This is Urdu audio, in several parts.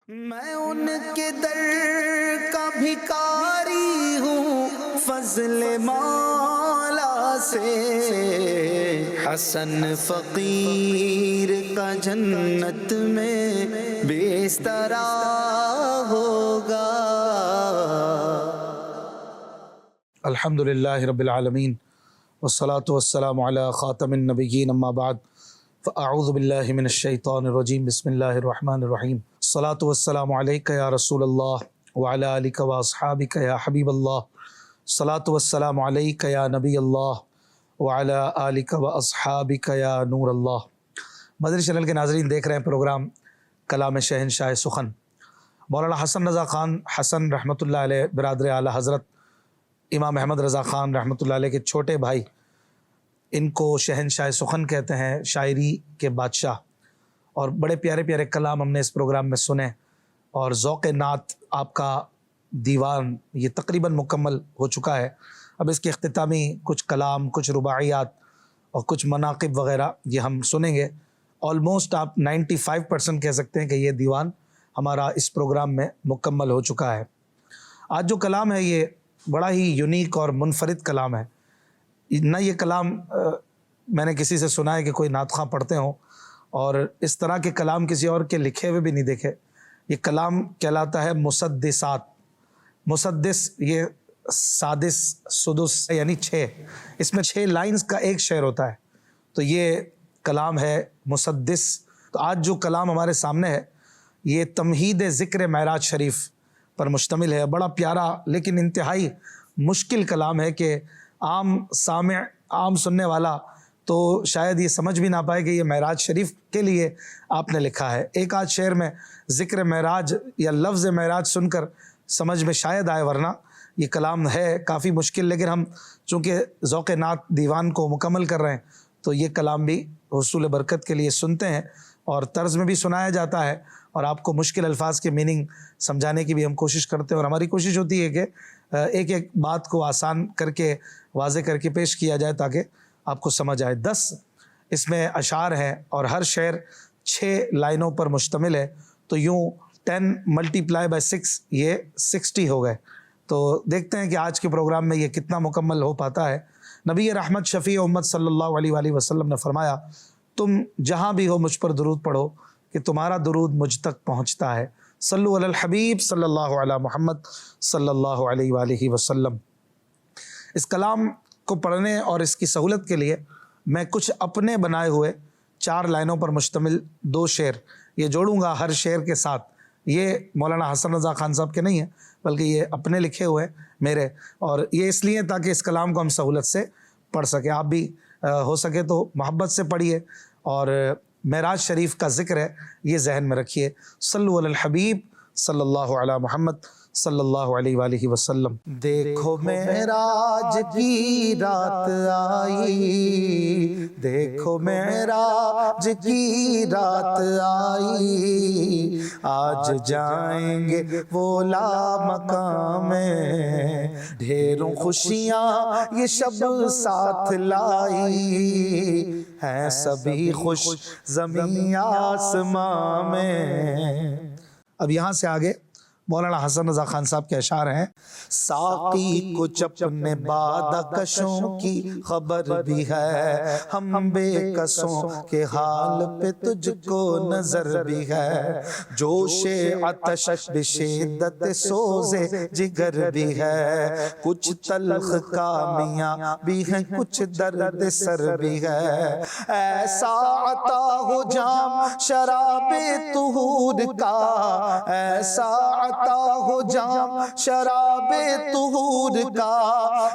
میں ان کے در کا بھکاری ہوں فضل مولا سے، حسن فقیر کا جنت میں بستر ہوگا۔ الحمدللہ رب العالمین والصلاة والسلام علی خاتم النبیین، اما بعد فاعوذ باللہ من الشیطان الرجیم، بسم اللہ الرحمن الرحیم۔ الصلاة والسلام علیک یا رسول اللہ وعلی آلک واصحابک یا حبیب اللہ، الصلاة والسلام علیک یا نبی اللہ وعلی آلک واصحابک یا نور اللہ۔ مدنی چینل کے ناظرین، دیکھ رہے ہیں پروگرام کلام شہنشاہ سخن۔ مولانا حسن رضا خان حسن رحمۃ اللہ علیہ، برادر اعلیٰ حضرت امام احمد رضا خان رحمۃ اللہ علیہ کے چھوٹے بھائی، ان کو شہنشاہ سخن کہتے ہیں، شاعری کے بادشاہ، اور بڑے پیارے پیارے کلام ہم نے اس پروگرام میں سنے، اور ذوق نعت آپ کا دیوان یہ تقریباً مکمل ہو چکا ہے۔ اب اس کے اختتامی کچھ کلام، کچھ رباعیات اور کچھ مناقب وغیرہ یہ ہم سنیں گے۔ آلموسٹ آپ 95% کہہ سکتے ہیں کہ یہ دیوان ہمارا اس پروگرام میں مکمل ہو چکا ہے۔ آج جو کلام ہے یہ بڑا ہی یونیک اور منفرد کلام ہے۔ نہ یہ کلام میں نے کسی سے سنا ہے کہ کوئی نعت خواں پڑھتے ہوں، اور اس طرح کے کلام کسی اور کے لکھے ہوئے بھی نہیں دیکھے۔ یہ کلام کہلاتا ہے مسدسات۔ مسدس یہ سادس سدس یعنی 6، اس میں 6 لائنز کا ایک شعر ہوتا ہے، تو یہ کلام ہے مسدس۔ تو آج جو کلام ہمارے سامنے ہے یہ تمہید ذکر معراج شریف پر مشتمل ہے۔ بڑا پیارا لیکن انتہائی مشکل کلام ہے کہ عام سامع، عام سننے والا تو شاید یہ سمجھ بھی نہ پائے کہ یہ معراج شریف کے لیے آپ نے لکھا ہے۔ ایک آدھ شعر میں ذکر معراج یا لفظ معراج سن کر سمجھ میں شاید آئے، ورنہ یہ کلام ہے کافی مشکل۔ لیکن ہم چونکہ ذوق نعت دیوان کو مکمل کر رہے ہیں تو یہ کلام بھی حصول برکت کے لیے سنتے ہیں، اور طرز میں بھی سنایا جاتا ہے، اور آپ کو مشکل الفاظ کے میننگ سمجھانے کی بھی ہم کوشش کرتے ہیں، اور ہماری کوشش ہوتی ہے کہ ایک ایک بات کو آسان کر کے واضح کر کے پیش کیا جائے تاکہ آپ کو سمجھ آئے۔ 10 اس میں اشعار ہیں اور ہر شعر 6 لائنوں پر مشتمل ہے، تو یوں 10 × 6 یہ 60 ہو گئے۔ تو دیکھتے ہیں کہ آج کے پروگرام میں یہ کتنا مکمل ہو پاتا ہے۔ نبی رحمت شفیع امت صلی اللہ علیہ وآلہ وسلم نے فرمایا، تم جہاں بھی ہو مجھ پر درود پڑھو کہ تمہارا درود مجھ تک پہنچتا ہے۔ صلو علی الحبیب صلی اللہ علی محمد صلی اللہ علیہ وآلہ وسلم۔ اس کلام کو پڑھنے اور اس کی سہولت کے لیے میں کچھ اپنے بنائے ہوئے 4 لائنوں پر مشتمل 2 شعر یہ جوڑوں گا ہر شعر کے ساتھ۔ یہ مولانا حسن رضا خان صاحب کے نہیں ہیں، بلکہ یہ اپنے لکھے ہوئے میرے، اور یہ اس لیے تاکہ اس کلام کو ہم سہولت سے پڑھ سکیں۔ آپ بھی ہو سکے تو محبت سے پڑھیے، اور معراج شریف کا ذکر ہے یہ ذہن میں رکھیے۔ صلو علی الحبیب صلی اللہ علی محمد صلی اللہ علیہ وآلہ وسلم۔ دیکھو معراج کی رات آئی، دیکھو معراج کی رات آئی، آج جائیں گے وہ لامقام میں، ڈھیروں خوشیاں یہ شب ساتھ لائی، ہیں سبھی خوش زمین آسماں میں۔ اب یہاں سے آگے مولانا حسن رضا خان صاحب کے اشعار ہیں۔ ساقی کچھ اپنے بادہ کشوں کی خبر بھی ہے، ہم بے کسوں کے حال پہ تجھ کو نظر بھی ہے، جوش عطش بشدت سوز جگر بھی ہے، کچھ تلخ کامیاں بھی ہیں کچھ درد سر بھی ہے، ایسا عطا ہو جام شراب طہور کا، ایسا عطا ہو جام شراب طہور کا،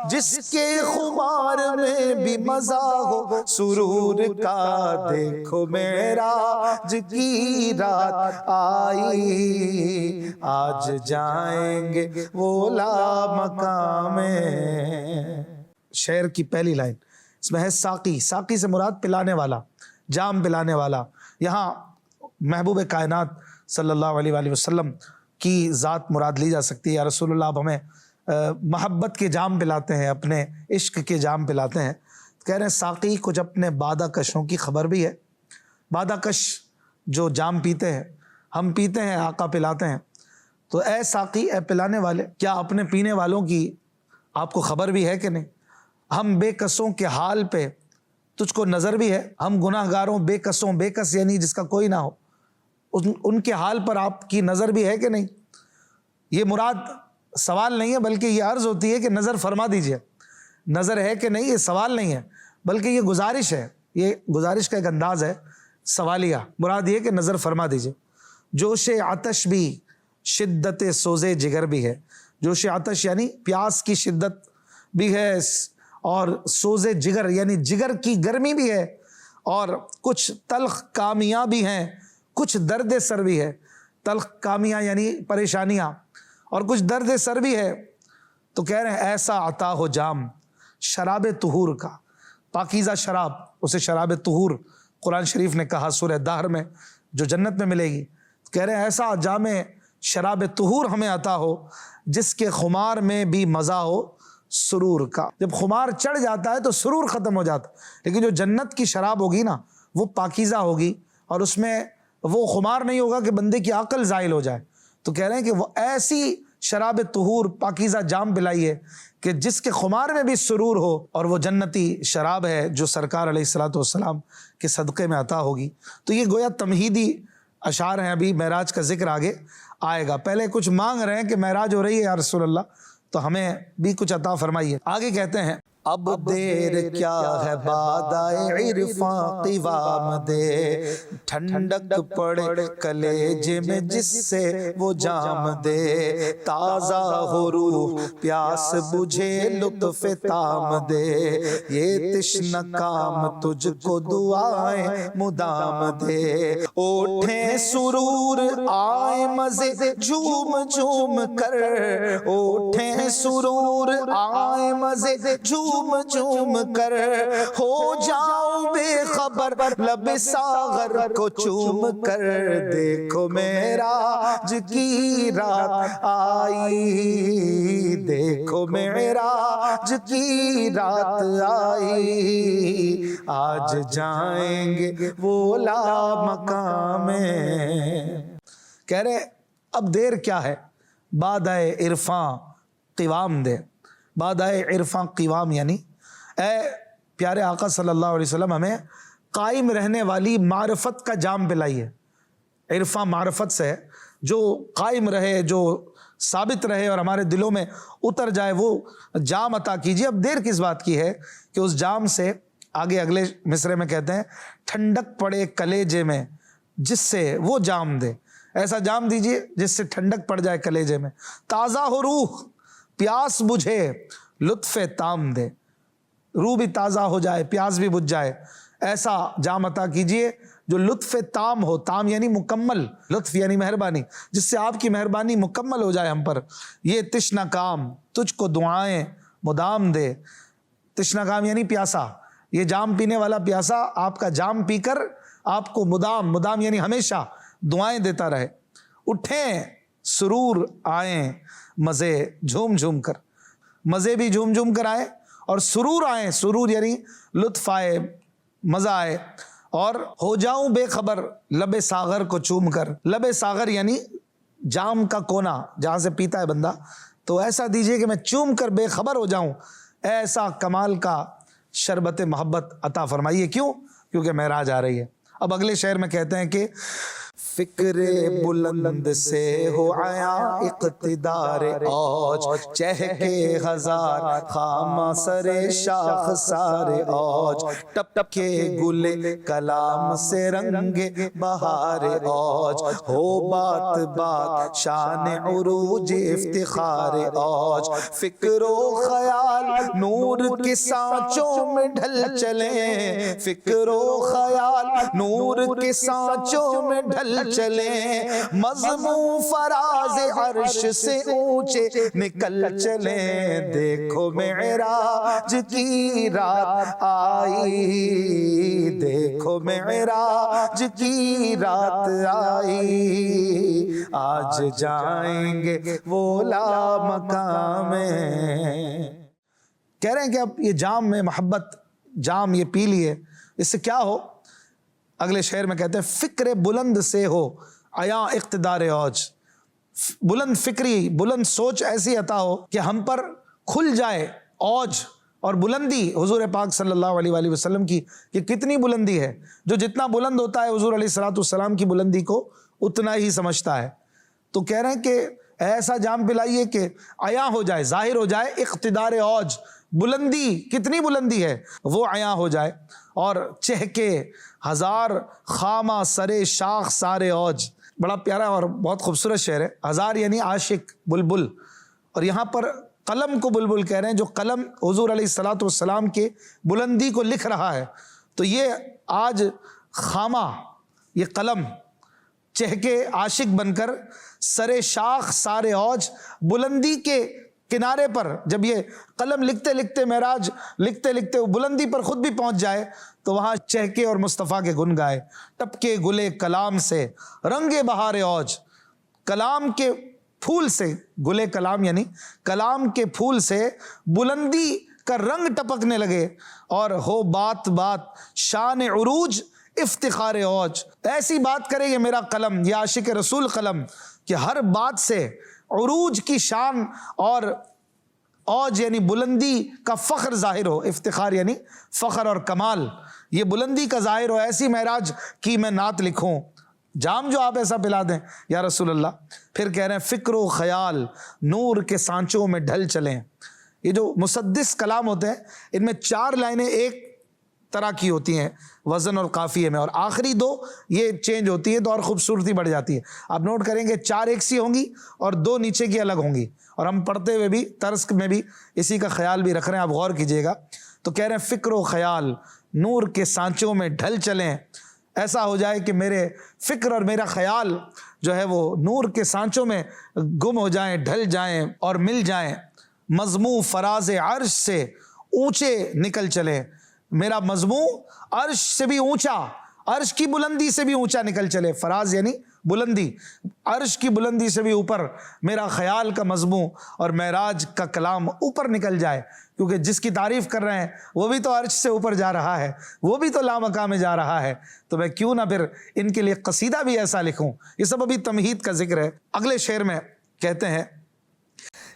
جس کے خمار میں بھی مزہ ہو سرور کا، دیکھو معراج کی رات آئی، آج جائیں گے وہ لامقام میں۔ شعر کی پہلی لائن اس میں ہے ساقی۔ ساقی سے مراد پلانے والا، جام پلانے والا۔ یہاں محبوب کائنات صلی اللہ علیہ وآلہ وسلم کی ذات مراد لی جا سکتی ہے۔ یا رسول اللہ آپ ہمیں محبت کے جام پلاتے ہیں، اپنے عشق کے جام پلاتے ہیں۔ کہہ رہے ہیں ساقی کچھ اپنے بادہ کشوں کی خبر بھی ہے۔ بادہ کش جو جام پیتے ہیں، ہم پیتے ہیں، آقا پلاتے ہیں. تو اے ساقی، اے پلانے والے، کیا اپنے پینے والوں کی آپ کو خبر بھی ہے کہ نہیں؟ ہم بے کسوں کے حال پہ تجھ کو نظر بھی ہے؟ ہم گناہ گاروں بے کسوں، بے کس یعنی جس کا کوئی نہ ہو، ان کے حال پر آپ کی نظر بھی ہے کہ نہیں؟ یہ مراد سوال نہیں ہے بلکہ یہ عرض ہوتی ہے کہ نظر فرما دیجئے. نظر ہے کہ نہیں یہ سوال نہیں ہے بلکہ یہ گزارش ہے، یہ گزارش کا ایک انداز ہے سوالیہ. مراد یہ کہ نظر فرما دیجئے. جوش عطش بھی شدت سوز جگر بھی ہے. جوش عطش یعنی پیاس کی شدت بھی ہے، اور سوز جگر یعنی جگر کی گرمی بھی ہے، اور کچھ تلخ کامیاں بھی ہیں، کچھ درد سر بھی ہے. تلخ کامیاں یعنی پریشانیاں، اور کچھ درد سر بھی ہے. تو کہہ رہے ہیں ایسا عطا ہو جام شراب طہور کا. پاکیزہ شراب، اسے شراب طہور قرآن شریف نے کہا سورہ دہر میں، جو جنت میں ملے گی. کہہ رہے ہیں ایسا جام شراب طہور ہمیں عطا ہو جس کے خمار میں بھی مزہ ہو سرور کا. جب خمار چڑھ جاتا ہے تو سرور ختم ہو جاتا ہے، لیکن جو جنت کی شراب ہوگی نا وہ پاکیزہ ہوگی، اور اس میں وہ خمار نہیں ہوگا کہ بندے کی عقل زائل ہو جائے. تو کہہ رہے ہیں کہ وہ ایسی شراب طہور پاکیزہ جام پلائیے کہ جس کے خمار میں بھی سرور ہو، اور وہ جنتی شراب ہے جو سرکار علیہ الصلوۃ والسلام کے صدقے میں عطا ہوگی. تو یہ گویا تمہیدی اشعار ہیں. ابھی معراج کا ذکر آگے آئے گا. پہلے کچھ مانگ رہے ہیں کہ معراج ہو رہی ہے یا رسول اللہ، تو ہمیں بھی کچھ عطا فرمائیے. آگے کہتے ہیں اب دیر کیا ہے بادائے عرفاں قوام دے، ٹھنڈک پڑے کلیجے میں جس سے وہ جام دے، تازہ ہو روح پیاس بجھے لطف تام دے، یہ تشنہ کام تجھ کو دعائیں مدام دے، اوٹھیں سرور آئے مزے جھوم جھوم کر، اوٹھیں سرور آئے مزے جھوم جھوم کر، ہو جاؤں بے خبر لب ساغر کو چوم کر، دیکھو معراج کی رات آئی، دیکھو معراج کی رات آئی، آج جائیں گے وہ لا مقام میں. کہہ رہے اب دیر کیا ہے بادائے عرفاں قوام دے. بادائے عرفاں قوام یعنی اے پیارے آقا صلی اللہ علیہ وسلم ہمیں قائم رہنے والی معرفت کا جام پلائیے. عرفاں معرفت سے جو قائم رہے، جو ثابت رہے اور ہمارے دلوں میں اتر جائے، وہ جام عطا کیجیے. اب دیر کس بات کی ہے کہ اس جام سے آگے اگلے مصرے میں کہتے ہیں ٹھنڈک پڑے کلیجے میں جس سے وہ جام دے. ایسا جام دیجیے جس سے ٹھنڈک پڑ جائے کلیجے میں. تازہ ہو روح پیاس بجھے لطف تام دے. روح بھی تازہ ہو جائے، پیاس بھی بجھ جائے. ایسا جام عطا کیجئے جو لطف تام ہو. تام یعنی مکمل، لطف یعنی مہربانی، جس سے آپ کی مہربانی مکمل ہو جائے ہم پر. یہ تشنہ کام تجھ کو دعائیں مدام دے. تشنہ کام یعنی پیاسا. یہ جام پینے والا پیاسا آپ کا جام پی کر آپ کو مدام یعنی ہمیشہ دعائیں دیتا رہے. اٹھیں سرور آئیں مزے جھوم جھوم کر. مزے بھی جھوم جھوم کر آئے اور سرور آئیں. سرور یعنی لطف آئے، مزہ آئے. اور ہو جاؤں بے خبر لب ساغر کو چوم کر. لب ساغر یعنی جام کا کونا جہاں سے پیتا ہے بندہ، تو ایسا دیجئے کہ میں چوم کر بے خبر ہو جاؤں. ایسا کمال کا شربت محبت عطا فرمائیے. کیوں؟ کیونکہ معراج آ رہی ہے. اب اگلے شعر میں کہتے ہیں کہ فکر بلند سے ہو آیا اقتدار اوج، چہکے ہزار خامہ سر شاخ سارے اوج، ٹپ ٹپ کے گلے کلام سے رنگ بہار اوج، ہو بات بات شان عروج افتخار اوج، فکر و خیال نور کے سانچوں میں ڈھل چلیں، فکر و خیال نور کے سانچوں میں ڈھل چلیں، مضمون فراز عرش سے اونچے نکل چلیں، دیکھو معراج کی رات آئی، دیکھو معراج کی رات آئی، آج جائیں گے وہ لا مقام میں. کہہ رہے ہیں کہ اب یہ جام میں محبت، جام یہ پی لیے، اس سے کیا ہو؟ اگلے شعر میں کہتے ہیں فکر بلند سے ہو عیاں اقتدار اوج، بلند فکری، بلند سوچ ایسی عطا ہو کہ ہم پر کھل جائے اوج اور بلندی حضور پاک صلی اللہ علیہ وآلہ وسلم کی، کہ کتنی بلندی ہے. جو جتنا بلند ہوتا ہے حضور علیہ الصلوۃ والسلام کی بلندی کو اتنا ہی سمجھتا ہے. تو کہہ رہے ہیں کہ ایسا جام پلائیے کہ عیاں ہو جائے، ظاہر ہو جائے اقتدار اوج، بلندی کتنی بلندی ہے وہ عیاں ہو جائے. اور چہکے ہزار خامہ سرے شاخ سارے اوج. بڑا پیارا اور بہت خوبصورت شعر ہے. ہزار یعنی عاشق بلبل، اور یہاں پر قلم کو بلبل کہہ رہے ہیں، جو قلم حضور علیہ الصلوۃ والسلام کے بلندی کو لکھ رہا ہے. تو یہ آج خامہ، یہ قلم چہکے عاشق بن کر سرے شاخ سارے اوج، بلندی کے کنارے پر جب یہ قلم لکھتے لکھتے معراج لکھتے لکھتے بلندی پر خود بھی پہنچ جائے تو وہاں چہکے اور مصطفیٰ کے گن گائے. ٹپکے گلے کلام سے رنگ بہار اوج، کلام کے پھول سے، گلے کلام یعنی کلام کے پھول سے بلندی کا رنگ ٹپکنے لگے، اور ہو بات بات شان عروج افتخار اوج. ایسی بات کرے یہ میرا قلم، یہ عاشق رسول قلم، کہ ہر بات سے عروج کی شان اور اوج یعنی بلندی کا فخر ظاہر ہو. افتخار یعنی فخر اور کمال، یہ بلندی کا ظاہر ہو. ایسی معراج کی میں نعت لکھوں. جام جو آپ ایسا پلا دیں یا رسول اللہ. پھر کہہ رہے ہیں فکر و خیال نور کے سانچوں میں ڈھل چلیں. یہ جو مسدس کلام ہوتے ہیں ان میں 4 لائنیں ایک طرح کی ہوتی ہیں وزن اور قافیے میں، اور آخری 2 یہ چینج ہوتی ہے تو اور خوبصورتی بڑھ جاتی ہے. آپ نوٹ کریں گے 4 ایک سی ہوں گی اور 2 نیچے کی الگ ہوں گی، اور ہم پڑھتے ہوئے بھی طرز میں بھی اسی کا خیال بھی رکھ رہے ہیں، آپ غور کیجئے گا. تو کہہ رہے ہیں فکر و خیال نور کے سانچوں میں ڈھل چلیں. ایسا ہو جائے کہ میرے فکر اور میرا خیال جو ہے وہ نور کے سانچوں میں گم ہو جائیں، ڈھل جائیں اور مل جائیں. مضموں فراز عرش سے اونچے نکل چلے. میرا مضموں عرش سے بھی اونچا، عرش کی بلندی سے بھی اونچا نکل چلے. فراز یعنی بلندی، عرش کی بلندی سے بھی اوپر میرا خیال کا مضموں اور معراج کا کلام اوپر نکل جائے. کیونکہ جس کی تعریف کر رہے ہیں وہ بھی تو عرش سے اوپر جا رہا ہے، وہ بھی تو لامکاں میں جا رہا ہے. تو میں کیوں نہ پھر ان کے لیے قصیدہ بھی ایسا لکھوں. یہ سب ابھی تمہید کا ذکر ہے. اگلے شعر میں کہتے ہیں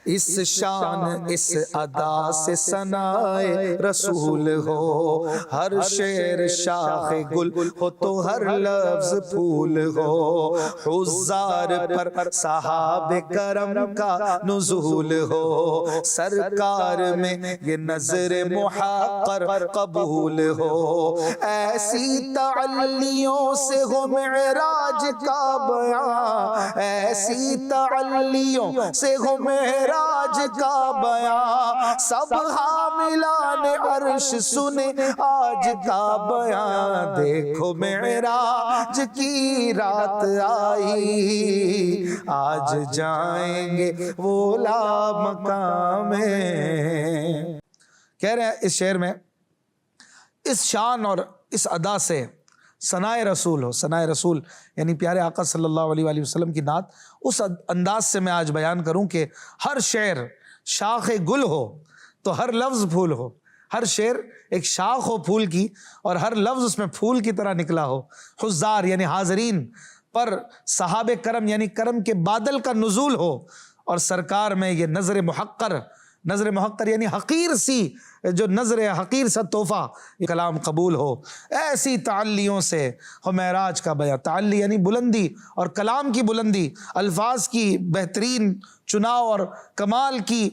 اس شان اس ادا سے ثنائے رسول ہو، ہر شعر شاخ گل ہو تو ہر لفظ پھول ہو. حضار پر صحاب کرم کا نزول ہو، سرکار میں یہ نظر محقر قبول ہو. ایسی تعلیوں سے ہو معراج کا بیان، ایسی تعلیوں سے ہو معراج کا بیان. سب حاملان عرش سنے آج کا بیان. دیکھو معراج کی رات آئی، آج جائیں گے وہ لامکاں میں. کہہ رہے ہیں اس شعر میں اس شان اور اس ادا سے ثنائے رسول ہو. ثنائے رسول یعنی پیارے آقا صلی اللہ علیہ وآلہ وسلم کی نعت اس انداز سے میں آج بیان کروں کہ ہر شعر شاخ گل ہو تو ہر لفظ پھول ہو. ہر شعر ایک شاخ ہو پھول کی اور ہر لفظ اس میں پھول کی طرح نکلا ہو. حضار یعنی حاضرین پر صحاب کرم یعنی کرم کے بادل کا نزول ہو، اور سرکار میں یہ نظر محقر، نظر محقر یعنی حقیر سی، جو نظر حقیر سا تحفہ یہ کلام قبول ہو. ایسی تعلیوں سے ہو معراج کا بیان. تعلی یعنی بلندی اور کلام کی بلندی، الفاظ کی بہترین چناؤ اور کمال کی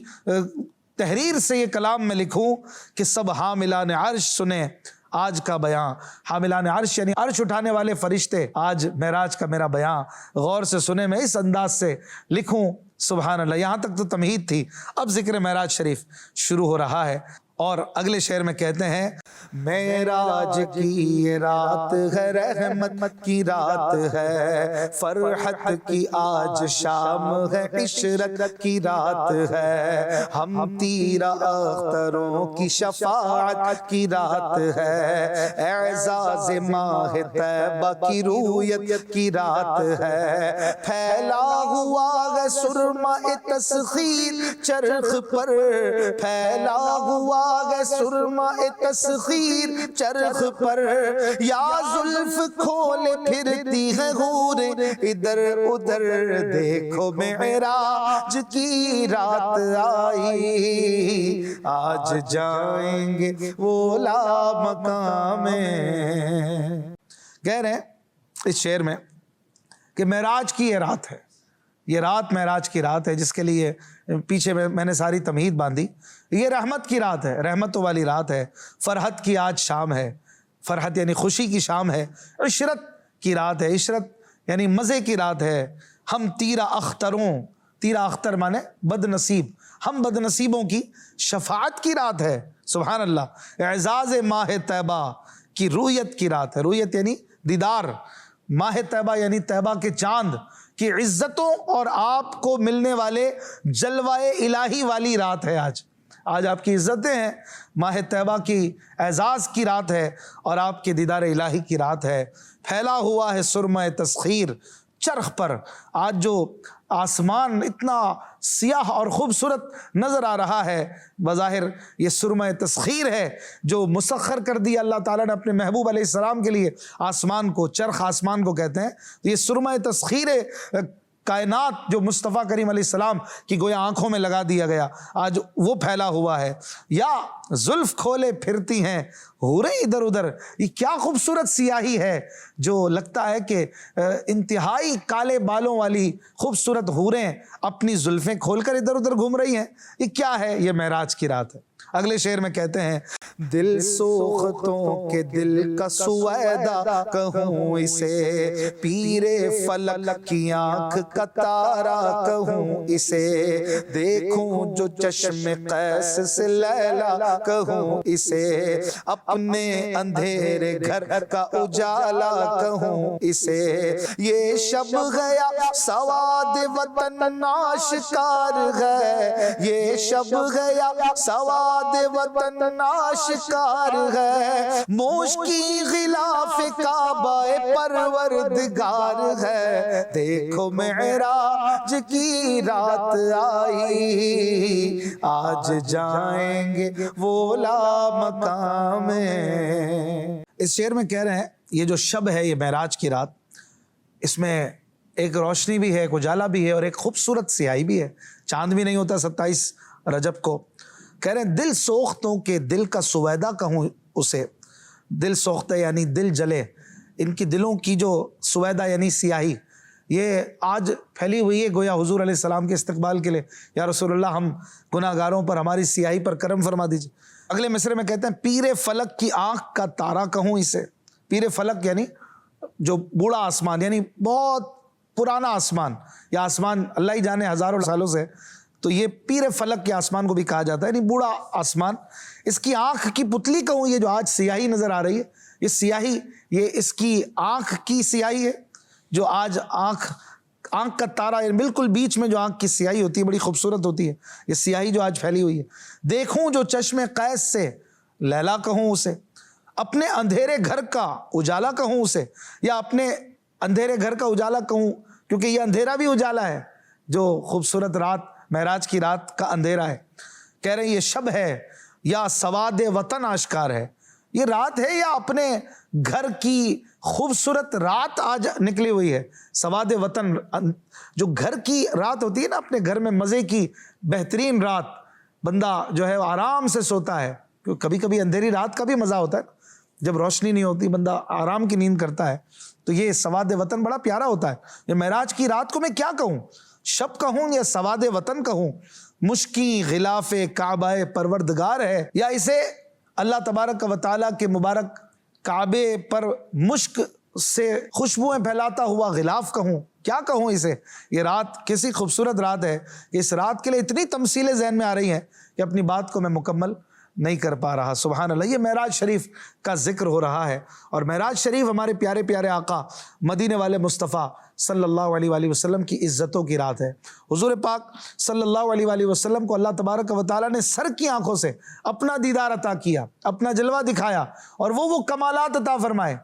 تحریر سے یہ کلام میں لکھوں کہ سب حاملان عرش سنیں آج کا بیان. حاملان عرش یعنی عرش اٹھانے والے فرشتے آج معراج کا میرا بیان غور سے سنے، میں اس انداز سے لکھوں. سبحان اللہ. یہاں تک تو تمہید تھی، اب ذکر معراج شریف شروع ہو رہا ہے. اور اگلے شعر میں کہتے ہیں معراج کی یہ رات ہے، رحمت کی رات ہے، فرحت کی آج شام ہے، عشرت کی رات ہے. ہم تیرا اختروں کی شفاعت کی رات ہے، اعزاز ماہ طیبہ کی رویت کی رات ہے. پھیلا ہوا ہے سرما تسخیر چرخ پر پھیلا ہوا ہے سرما تسخیر چرخ پر یا زلف کھولے پھرتی ہے حوریں ادھر ادھر دیکھو معراج کی رات آئی آج جائیں گے وہ لا مقام میں۔ کہہ رہے ہیں اس شعر میں کہ معراج کی یہ رات ہے، یہ رات معراج کی رات ہے، جس کے لیے پیچھے میں نے ساری تمہید باندھی۔ یہ رحمت کی رات ہے، رحمتوں والی رات ہے، فرحت کی آج شام ہے، فرحت یعنی خوشی کی شام ہے، عشرت کی رات ہے، عشرت یعنی مزے کی رات ہے۔ ہم تیرا اختروں، تیرا اختر مانے بد نصیب، ہم بد نصیبوں کی شفاعت کی رات ہے، سبحان اللہ۔ اعزاز ماہ طیبہ کی رویت کی رات ہے، رویت یعنی دیدار، ماہ طیبہ یعنی طیبہ کے چاند کی عزتوں اور آپ کو ملنے والے جلوائے الہی والی رات ہے آج۔ آج آپ کی عزتیں ہیں، ماہ طیبہ کی اعزاز کی رات ہے اور آپ کے دیدار الہی کی رات ہے۔ پھیلا ہوا ہے سرمہ تسخیر چرخ پر، آج جو آسمان اتنا سیاہ اور خوبصورت نظر آ رہا ہے، بظاہر یہ سرمہ تسخیر ہے جو مسخر کر دیا اللہ تعالیٰ نے اپنے محبوب علیہ السلام کے لیے آسمان کو، چرخ آسمان کو کہتے ہیں۔ تو یہ سرمہ تسخیر کائنات جو مصطفیٰ کریم علیہ السلام کی گویا آنکھوں میں لگا دیا گیا، آج وہ پھیلا ہوا ہے۔ یا زلف کھولے پھرتی ہیں حوریں ادھر ادھر، یہ کیا خوبصورت سیاہی ہے جو لگتا ہے کہ انتہائی کالے بالوں والی خوبصورت حوریں اپنی زلفیں کھول کر ادھر ادھر گھوم رہی ہیں، یہ کیا ہے؟ یہ معراج کی رات ہے۔ اگلے شعر میں کہتے ہیں دل سوختوں کے دل کا سویدہ کہوں اسے، پیر فلک کی آنکھ کا تارا کہوں اسے، دیکھوں جو چشم قیس سے لیلا کہوں اسے، اپنے اندھیرے گھر کا اجالا کہوں اسے، یہ شب گیا سواد وطن آشکار ہے، یہ شب گیا سواد وطن آشکار ہے، موش کی غلاف کعبہ پروردگار ہے، دیکھو معراج کی رات آئی آج جائیں گے وہ لا مقام میں۔ اس شعر میں کہہ رہے ہیں یہ جو شب ہے، یہ معراج کی رات، اس میں ایک روشنی بھی ہے، ایک اجالا بھی ہے اور ایک خوبصورت سیاہی بھی ہے۔ چاند بھی نہیں ہوتا 27 رجب کو۔ کہہ رہے ہیں دل سوختوں کے دل کا سویدہ کہوں اسے، دل سوختہ یعنی دل جلے، ان کی دلوں کی جو سویدہ یعنی سیاہی، یہ آج پھیلی ہوئی ہے گویا حضور علیہ السلام کے استقبال کے لیے۔ یا رسول اللہ ہم گناہ گاروں پر ہماری سیاہی پر کرم فرما دیجیے۔ اگلے مصرے میں کہتے ہیں پیر فلک کی آنکھ کا تارا کہوں اسے، پیر فلک یعنی جو بوڑھا آسمان، یعنی بہت پرانا آسمان، یا آسمان اللہ ہی جانے ہزاروں سالوں سے، تو یہ پیر فلک کے آسمان کو بھی کہا جاتا ہے، یعنی بوڑھا آسمان۔ اس کی آنکھ کی پتلی کہوں، یہ جو آج سیاہی نظر آ رہی ہے، یہ سیاہی، یہ اس کی آنکھ کی سیاہی ہے جو آج آنکھ کا تارا، یعنی بالکل بیچ میں جو آنکھ کی سیاہی ہوتی ہے بڑی خوبصورت ہوتی ہے، یہ سیاہی جو آج پھیلی ہوئی ہے۔ دیکھوں جو چشم قیس سے لیلا کہوں اسے، اپنے اندھیرے گھر کا اجالا کہوں اسے، یا اپنے اندھیرے گھر کا اجالا کہوں، کیونکہ یہ اندھیرا بھی اجالا ہے جو خوبصورت رات معراج کی رات کا اندھیرا ہے۔ کہہ رہے ہیں یہ شب ہے یا سواد وطن آشکار ہے، یہ رات ہے یا اپنے گھر کی خوبصورت رات آج نکلی ہوئی ہے۔ سواد وطن جو گھر کی رات ہوتی ہے نا، اپنے گھر میں مزے کی بہترین رات، بندہ جو ہے آرام سے سوتا ہے، کیونکہ کبھی کبھی اندھیری رات کا بھی مزہ ہوتا ہے، جب روشنی نہیں ہوتی بندہ آرام کی نیند کرتا ہے، تو یہ سواد وطن بڑا پیارا ہوتا ہے۔ یہ معراج کی رات کو میں کیا کہوں، شب کہوں یا سواد وطن کہوں، مشکی غلاف کعبہ پروردگار ہے، یا اسے اللہ تبارک و تعالیٰ کے مبارک کعبے پر مشک سے خوشبوئیں پھیلاتا ہوا غلاف کہوں، کیا کہوں اسے۔ یہ رات کیسی خوبصورت رات ہے کہ اس رات کے لیے اتنی تمثیلیں ذہن میں آ رہی ہیں کہ اپنی بات کو میں مکمل نہیں کر پا رہا۔ سبحان اللہ، یہ معراج شریف کا ذکر ہو رہا ہے، اور معراج شریف ہمارے پیارے پیارے آقا مدینے والے مصطفیٰ صلی اللہ علیہ وآلہ وسلم کی عزتوں کی رات ہے۔ حضور پاک صلی اللہ علیہ وآلہ وسلم کو اللہ تبارک و تعالیٰ نے سر کی آنکھوں سے اپنا دیدار عطا کیا، اپنا جلوہ دکھایا، اور وہ کمالات عطا فرمائے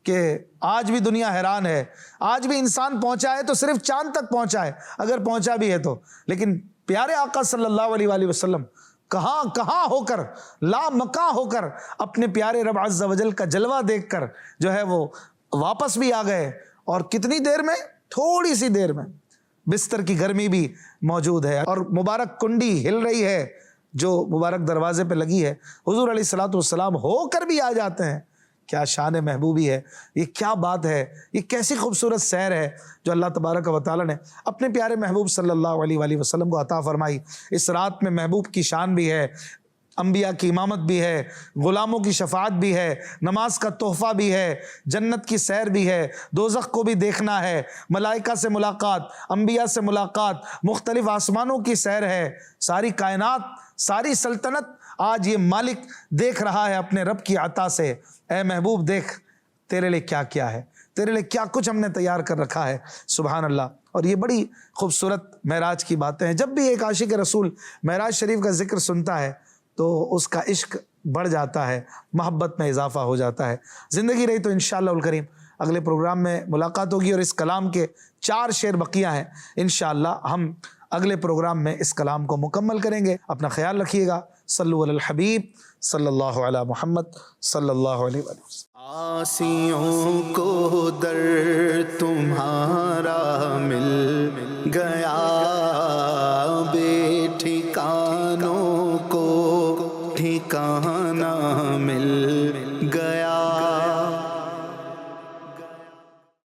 کہ آج بھی دنیا حیران ہے، آج بھی انسان پہنچا ہے تو صرف چاند تک پہنچا ہے، اگر پہنچا بھی ہے تو، لیکن پیارے آقا صلی اللہ علیہ وآلہ وسلم کہاں ہو کر، لا مکاں ہو کر، اپنے پیارے رب عز و جل کا جلوہ دیکھ کر جو ہے وہ واپس بھی آ گئے، اور کتنی دیر میں؟ تھوڑی سی دیر میں، بستر کی گرمی بھی موجود ہے، اور مبارک کنڈی ہل رہی ہے جو مبارک دروازے پہ لگی ہے، حضور علیہ الصلوۃ والسلام ہو کر بھی آ جاتے ہیں۔ کیا شان محبوبی ہے، یہ کیا بات ہے، یہ کیسی خوبصورت سیر ہے جو اللہ تبارک و تعالی نے اپنے پیارے محبوب صلی اللہ علیہ وآلہ وسلم کو عطا فرمائی۔ اس رات میں محبوب کی شان بھی ہے، انبیاء کی امامت بھی ہے، غلاموں کی شفاعت بھی ہے، نماز کا تحفہ بھی ہے، جنت کی سیر بھی ہے، دوزخ کو بھی دیکھنا ہے، ملائکہ سے ملاقات، انبیاء سے ملاقات، مختلف آسمانوں کی سیر ہے، ساری کائنات، ساری سلطنت آج یہ مالک دیکھ رہا ہے اپنے رب کی عطا سے۔ اے محبوب دیکھ تیرے لیے کیا کیا ہے، تیرے لیے کیا کچھ ہم نے تیار کر رکھا ہے، سبحان اللہ۔ اور یہ بڑی خوبصورت معراج کی باتیں ہیں۔ جب بھی ایک عاشق رسول معراج شریف کا ذکر سنتا ہے تو اس کا عشق بڑھ جاتا ہے، محبت میں اضافہ ہو جاتا ہے۔ زندگی رہی تو انشاءاللہ الکریم اگلے پروگرام میں ملاقات ہوگی، اور اس کلام کے 4 شعر بقیہ ہیں، انشاءاللہ ہم اگلے پروگرام میں اس کلام کو مکمل کریں گے۔ اپنا خیال رکھیے گا۔ صلو علی الحبیب صلی اللہ علی محمد صلی اللہ علیہ وسلم۔ آسیوں کو در تمہارا مل گیا، بے ٹھکانوں کو ٹھکانہ مل گیا۔